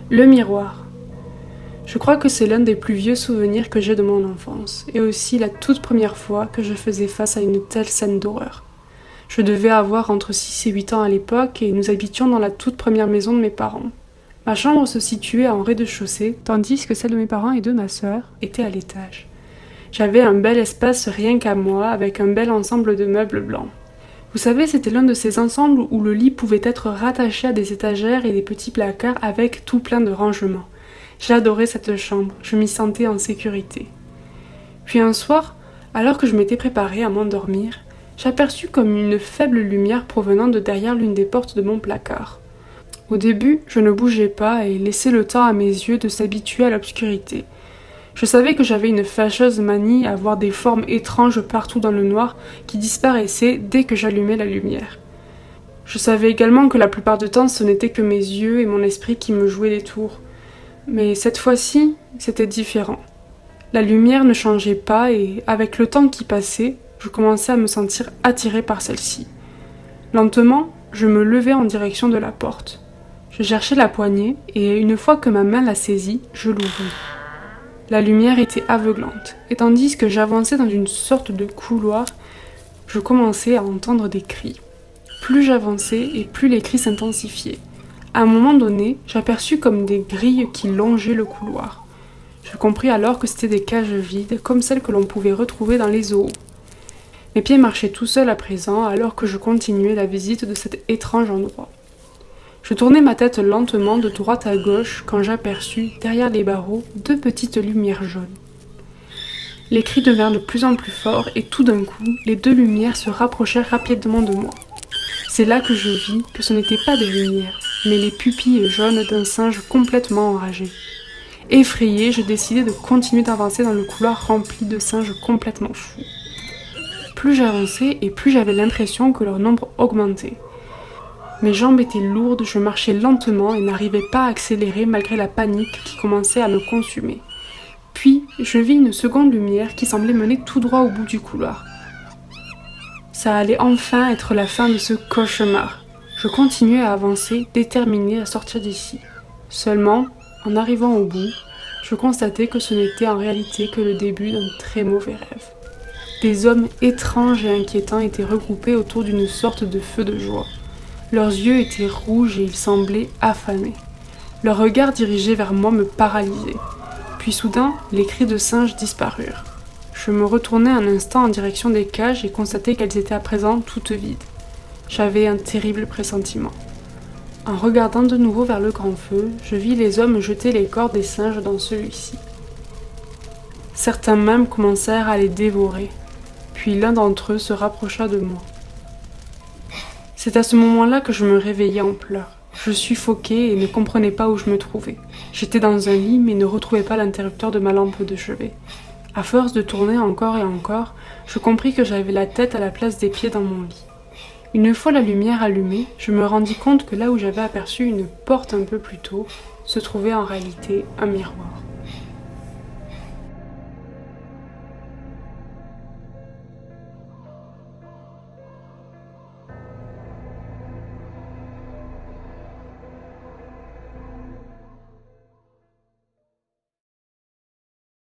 Le miroir. Je crois que c'est l'un des plus vieux souvenirs que j'ai de mon enfance, et aussi la toute première fois que je faisais face à une telle scène d'horreur. Je devais avoir entre 6 et 8 ans à l'époque, et nous habitions dans la toute première maison de mes parents. Ma chambre se situait en rez-de-chaussée, tandis que celle de mes parents et de ma sœur était à l'étage. J'avais un bel espace rien qu'à moi, avec un bel ensemble de meubles blancs. Vous savez, c'était l'un de ces ensembles où le lit pouvait être rattaché à des étagères et des petits placards avec tout plein de rangements. J'adorais cette chambre, je m'y sentais en sécurité. Puis un soir, alors que je m'étais préparée à m'endormir, j'aperçus comme une faible lumière provenant de derrière l'une des portes de mon placard. Au début, je ne bougeais pas et laissais le temps à mes yeux de s'habituer à l'obscurité. Je savais que j'avais une fâcheuse manie à voir des formes étranges partout dans le noir qui disparaissaient dès que j'allumais la lumière. Je savais également que la plupart du temps ce n'était que mes yeux et mon esprit qui me jouaient des tours. Mais cette fois-ci, c'était différent. La lumière ne changeait pas et, avec le temps qui passait, je commençais à me sentir attirée par celle-ci. Lentement, je me levai en direction de la porte. Je cherchais la poignée et, une fois que ma main la saisit, je l'ouvris. La lumière était aveuglante, et tandis que j'avançais dans une sorte de couloir, je commençais à entendre des cris. Plus j'avançais et plus les cris s'intensifiaient. À un moment donné, j'aperçus comme des grilles qui longeaient le couloir. Je compris alors que c'étaient des cages vides, comme celles que l'on pouvait retrouver dans les zoos. Mes pieds marchaient tout seuls à présent, alors que je continuais la visite de cet étrange endroit. Je tournai ma tête lentement de droite à gauche quand j'aperçus, derrière les barreaux, 2 petites lumières jaunes. Les cris devinrent de plus en plus forts et tout d'un coup, les 2 lumières se rapprochèrent rapidement de moi. C'est là que je vis que ce n'étaient pas des lumières, mais les pupilles jaunes d'un singe complètement enragé. Effrayée, je décidai de continuer d'avancer dans le couloir rempli de singes complètement fous. Plus j'avançais et plus j'avais l'impression que leur nombre augmentait. Mes jambes étaient lourdes, je marchais lentement et n'arrivais pas à accélérer malgré la panique qui commençait à me consumer. Puis, je vis une seconde lumière qui semblait mener tout droit au bout du couloir. Ça allait enfin être la fin de ce cauchemar. Je continuais à avancer, déterminée à sortir d'ici. Seulement, en arrivant au bout, je constatai que ce n'était en réalité que le début d'un très mauvais rêve. Des hommes étranges et inquiétants étaient regroupés autour d'une sorte de feu de joie. Leurs yeux étaient rouges et ils semblaient affamés. Leur regard dirigé vers moi me paralysait. Puis soudain, les cris de singes disparurent. Je me retournai un instant en direction des cages et constatai qu'elles étaient à présent toutes vides. J'avais un terrible pressentiment. En regardant de nouveau vers le grand feu, je vis les hommes jeter les corps des singes dans celui-ci. Certains même commencèrent à les dévorer. Puis l'un d'entre eux se rapprocha de moi. C'est à ce moment-là que je me réveillai en pleurs. Je suffoquais et ne comprenais pas où je me trouvais. J'étais dans un lit mais ne retrouvais pas l'interrupteur de ma lampe de chevet. À force de tourner encore et encore, je compris que j'avais la tête à la place des pieds dans mon lit. Une fois la lumière allumée, je me rendis compte que là où j'avais aperçu une porte un peu plus tôt, se trouvait en réalité un miroir.